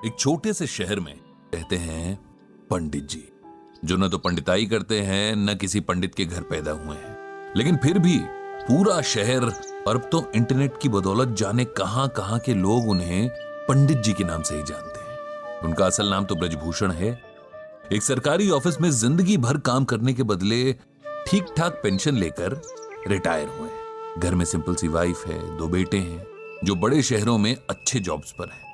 एक छोटे से शहर में रहते हैं पंडित जी, जो न तो पंडिताई करते हैं न किसी पंडित के घर पैदा हुए हैं, लेकिन फिर भी पूरा शहर और अब तो इंटरनेट की बदौलत जाने कहां कहां के लोग उन्हें पंडित जी के नाम से ही जानते हैं। उनका असल नाम तो ब्रजभूषण है। एक सरकारी ऑफिस में जिंदगी भर काम करने के बदले ठीक ठाक पेंशन लेकर रिटायर हुए। घर में सिंपल सी वाइफ है, 2 बेटे हैं जो बड़े शहरों में अच्छे जॉब्स पर हैं।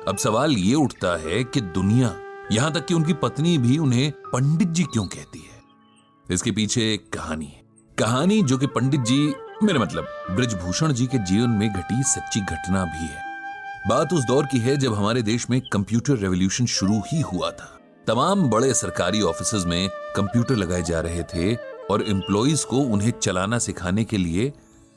अब सवाल ये उठता है कि दुनिया, यहां तक कि उनकी पत्नी भी उन्हें पंडित जी क्यों कहती है। इसके पीछे एक कहानी है, कहानी जो कि पंडित जी, मेरे मतलब ब्रजभूषण जी के जीवन में घटी सच्ची घटना भी है। बात उस दौर की है जब हमारे देश में कंप्यूटर रेवोल्यूशन शुरू ही हुआ था। तमाम बड़े सरकारी ऑफिसेज में कंप्यूटर लगाए जा रहे थे और एम्प्लॉइज को उन्हें चलाना सिखाने के लिए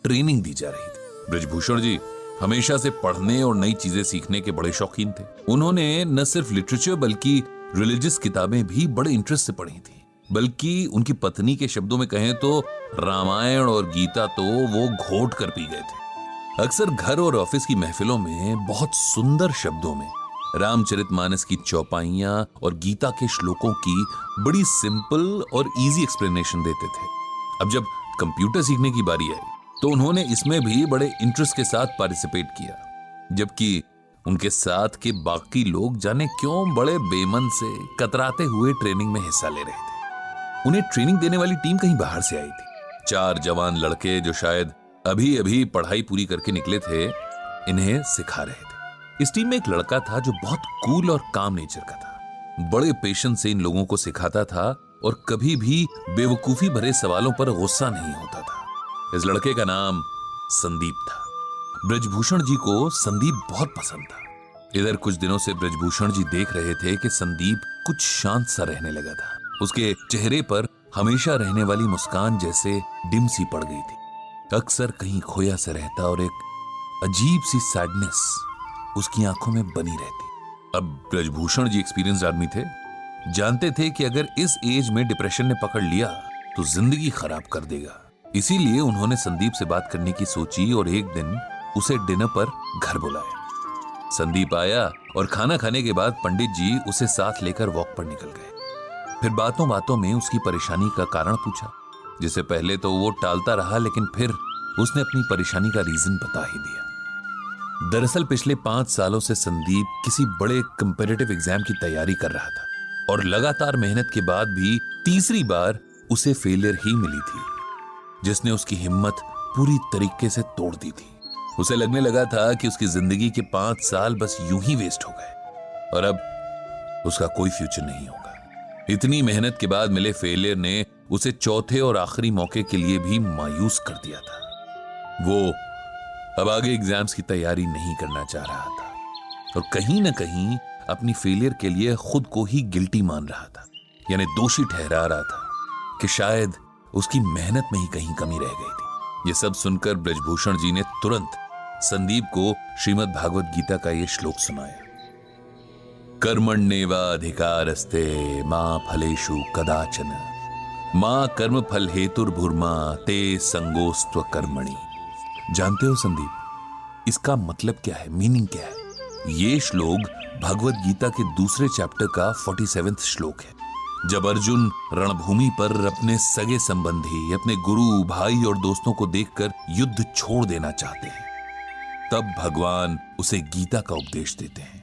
ट्रेनिंग दी जा रही थी। ब्रजभूषण जी हमेशा से पढ़ने और नई चीजें सीखने के बड़े शौकीन थे। उन्होंने न सिर्फ लिटरेचर बल्कि रिलीजियस किताबें भी बड़े इंटरेस्ट से पढ़ी थी। बल्कि उनकी पत्नी के शब्दों में कहें तो रामायण और गीता तो वो घोट कर पी गए थे। अक्सर घर और ऑफिस की महफिलों में बहुत सुंदर शब्दों में रामचरितमानस की चौपाइयां और गीता के श्लोकों की बड़ी सिंपल और इजी एक्सप्लेनेशन देते थे। अब जब कंप्यूटर सीखने की बारी आई तो उन्होंने इसमें भी बड़े इंटरेस्ट के साथ पार्टिसिपेट किया, जबकि उनके साथ के बाकी लोग जाने क्यों बड़े बेमन से कतराते हुए ट्रेनिंग में हिस्सा ले रहे थे। उन्हें ट्रेनिंग देने वाली टीम कहीं बाहर से आई थी। 4 जवान लड़के जो शायद अभी अभी पढ़ाई पूरी करके निकले थे, इन्हें सिखा रहे थे। इस टीम में एक लड़का था जो बहुत कूल और काम नेचर का था। बड़े पेशेंस से इन लोगों को सिखाता था और कभी भी बेवकूफी भरे सवालों पर गुस्सा नहीं होता था। इस लड़के का नाम संदीप था। ब्रजभूषण जी को संदीप बहुत पसंद था। इधर कुछ दिनों से ब्रजभूषण जी देख रहे थे कि संदीप कुछ शांत सा रहने लगा था। उसके चेहरे पर हमेशा रहने वाली मुस्कान जैसे डिम सी पड़ गई थी। अक्सर कहीं खोया सा रहता और एक अजीब सी सैडनेस उसकी आंखों में बनी रहती। अब ब्रजभूषण जी एक्सपीरियंस्ड आदमी थे, जानते थे कि अगर इस एज में डिप्रेशन ने पकड़ लिया तो जिंदगी खराब कर देगा। इसीलिए उन्होंने संदीप से बात करने की सोची और एक दिन उसे डिनर पर घर बुलाया। संदीप आया और खाना खाने के बाद पंडित जी उसे साथ लेकर वॉक पर निकल गए। फिर बातों बातों में उसकी परेशानी का कारण पूछा, जिसे पहले तो वो टालता रहा, लेकिन फिर उसने अपनी परेशानी का रीजन बता ही दिया। दरअसल पिछले 5 सालों से संदीप किसी बड़े कंपेटिटिव एग्जाम की तैयारी कर रहा था और लगातार मेहनत के बाद भी तीसरी बार उसे फेलियर ही मिली थी, जिसने उसकी हिम्मत पूरी तरीके से तोड़ दी थी। उसे लगने लगा था कि उसकी जिंदगी के 5 साल बस यूं ही वेस्ट हो गए और अब उसका कोई फ्यूचर नहीं होगा। इतनी मेहनत के बाद मिले फेलियर ने उसे चौथे और आखिरी मौके के लिए भी मायूस कर दिया था। वो अब आगे एग्जाम्स की तैयारी नहीं करना चाह रहा था और कहीं ना कहीं अपनी फेलियर के लिए खुद को ही गिल्टी मान रहा था, यानी दोषी ठहरा रहा था कि शायद उसकी मेहनत में ही कहीं कमी रह गई थी। ये सब सुनकर ब्रजभूषण जी ने तुरंत संदीप को श्रीमद् भागवत गीता का ये श्लोक सुनाया। कर्मण्येवाधिकारस्ते मां फलेषु कदाचन मां कर्म फल हेतुर्भुर्मा ते संगोस्त्व कर्मणि। जानते हो संदीप, इसका मतलब क्या है, मीनिंग क्या है? ये श्लोक भगवत गीता के दूसरे चैप्टर का 47वां श्लोक है। जब अर्जुन रणभूमि पर अपने सगे संबंधी, अपने गुरु, भाई और दोस्तों को देखकर युद्ध छोड़ देना चाहते हैं, तब भगवान उसे गीता का उपदेश देते हैं।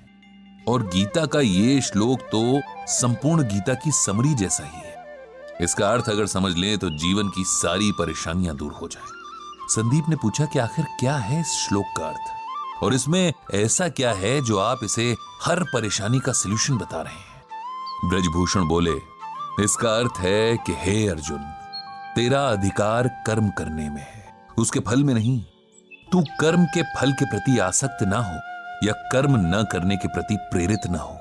और गीता का ये श्लोक तो संपूर्ण गीता की समरी जैसा ही है। इसका अर्थ अगर समझ लें तो जीवन की सारी परेशानियां दूर हो जाए। संदीप ने पूछा कि आखिर क्या है इस श्लोक का अर्थ और इसमें ऐसा क्या है जो आप इसे हर परेशानी का सलूशन बता रहे हैं। ब्रजभूषण बोले, इसका अर्थ है कि हे अर्जुन, तेरा अधिकार कर्म करने में है, उसके फल में नहीं। तू कर्म के फल के प्रति आसक्त ना हो या कर्म न करने के प्रति प्रेरित ना हो।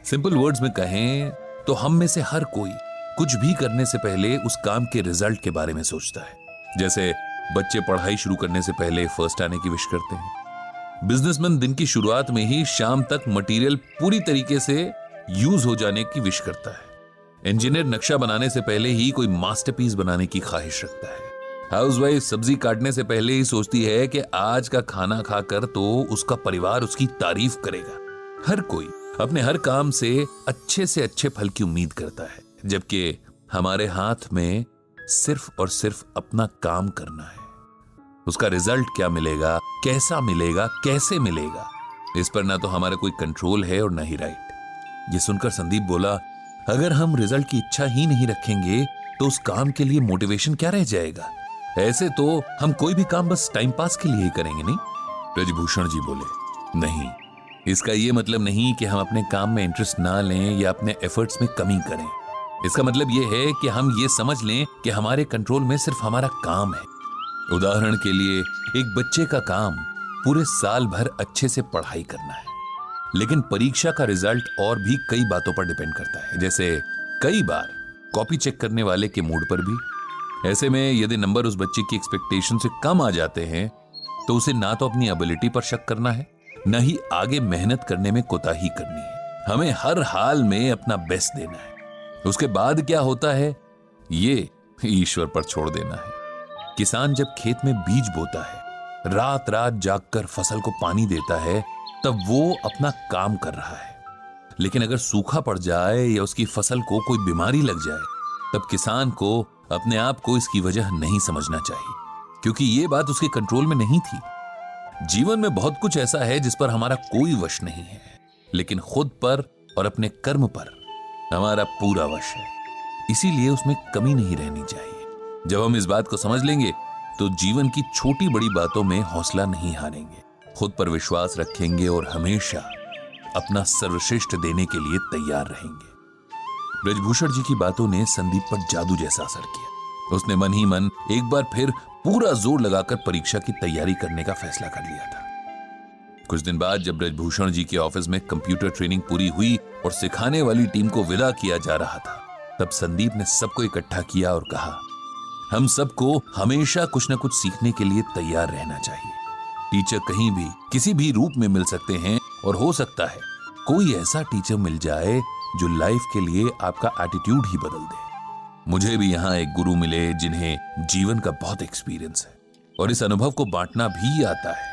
सिंपल वर्ड्स में कहें तो हम में से हर कोई कुछ भी करने से पहले उस काम के रिजल्ट के बारे में सोचता है। जैसे बच्चे पढ़ाई शुरू करने से पहले फर्स्ट आने की विश करते हैं। बिजनेसमैन दिन की शुरुआत में ही शाम तक मटेरियल पूरी तरीके से यूज हो जाने की विश करता है। इंजीनियर नक्शा बनाने से पहले ही कोई मास्टरपीस बनाने की ख्वाहिश रखता है। हाउसवाइफ सब्जी काटने से पहले ही सोचती है कि आज का खाना खाकर तो उसका परिवार उसकी तारीफ करेगा। हर कोई अपने हर काम से अच्छे फल की उम्मीद करता है, जबकि हमारे हाथ में सिर्फ और सिर्फ अपना काम करना है। उसका रिजल्ट क्या मिलेगा, कैसा मिलेगा, कैसे मिलेगा, इस पर ना तो हमारा कोई कंट्रोल है और ना ही राइट। ये सुनकर संदीप बोला, अगर हम रिजल्ट की इच्छा ही नहीं रखेंगे तो उस काम के लिए मोटिवेशन क्या रह जाएगा? ऐसे तो हम कोई भी काम बस टाइम पास के लिए ही करेंगे, नहीं? ब्रजभूषण जी बोले, नहीं, इसका ये मतलब नहीं कि हम अपने काम में इंटरेस्ट ना लें या अपने एफर्ट्स में कमी करें। इसका मतलब ये है कि हम ये समझ लें कि हमारे कंट्रोल में सिर्फ हमारा काम है। उदाहरण के लिए, एक बच्चे का काम पूरे साल भर अच्छे से पढ़ाई करना है, लेकिन परीक्षा का रिजल्ट और भी कई बातों पर डिपेंड करता है, जैसे कई बार कॉपी चेक करने वाले के मूड पर भी। ऐसे में यदि नंबर उस बच्चे की एक्सपेक्टेशन से कम आ जाते हैं तो उसे ना तो अपनी एबिलिटी पर शक करना है, न ही आगे मेहनत करने में कोताही करनी है। हमें हर हाल में अपना बेस्ट देना है। उसके बाद क्या होता है ये ईश्वर पर छोड़ देना है। किसान जब खेत में बीज बोता है, रात रात जागकर फसल को पानी देता है, तब वो अपना काम कर रहा है। लेकिन अगर सूखा पड़ जाए या उसकी फसल को कोई बीमारी लग जाए, तब किसान को अपने आप को इसकी वजह नहीं समझना चाहिए, क्योंकि ये बात उसके कंट्रोल में नहीं थी। जीवन में बहुत कुछ ऐसा है जिस पर हमारा कोई वश नहीं है, लेकिन खुद पर और अपने कर्म पर हमारा पूरा वश है। इसीलिए उसमें कमी नहीं रहनी चाहिए। जब हम इस बात को समझ लेंगे तो जीवन की छोटी बड़ी बातों में हौसला नहीं हारेंगे, खुद पर विश्वास रखेंगे और हमेशा अपना सर्वश्रेष्ठ देने के लिए तैयार रहेंगे। ब्रजभूषण जी की बातों ने संदीप पर जादू जैसा असर किया। उसने मन ही मन एक बार फिर पूरा जोर लगाकर परीक्षा की तैयारी करने का फैसला कर लिया था। कुछ दिन बाद जब ब्रजभूषण जी के ऑफिस में कंप्यूटर ट्रेनिंग पूरी हुई और सिखाने वाली टीम को विदा किया जा रहा था, तब संदीप ने सबको इकट्ठा किया और कहा, हम सबको हमेशा कुछ न कुछ सीखने के लिए तैयार रहना चाहिए। टीचर कहीं भी किसी भी रूप में मिल सकते हैं और हो सकता है कोई ऐसा टीचर मिल जाए जो लाइफ के लिए आपका एटीट्यूड ही बदल दे। मुझे भी यहाँ एक गुरु मिले जिन्हें जीवन का बहुत एक्सपीरियंस है और इस अनुभव को बांटना भी आता है।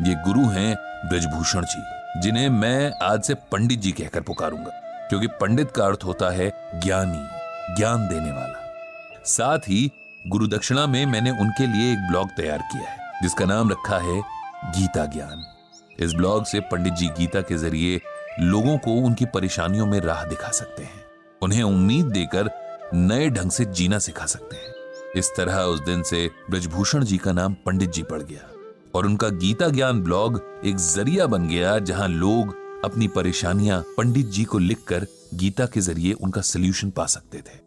ये गुरु हैं ब्रजभूषण जी, जिन्हें मैं आज से पंडित जी कहकर पुकारूंगा, क्योंकि पंडित का अर्थ होता है ज्ञानी, ज्ञान देने वाला। साथ ही गुरु दक्षिणा में मैंने उनके लिए एक ब्लॉग तैयार किया है जिसका नाम रखा है गीता ज्ञान। इस ब्लॉग से पंडित जी गीता के जरिए लोगों को उनकी परेशानियों में राह दिखा सकते हैं, उन्हें उम्मीद देकर नए ढंग से जीना सिखा सकते हैं। इस तरह उस दिन से ब्रजभूषण जी का नाम पंडित जी पड़ गया और उनका गीता ज्ञान ब्लॉग एक जरिया बन गया जहां लोग अपनी परेशानियां पंडित जी को लिखकर गीता के जरिए उनका सलूशन पा सकते थे।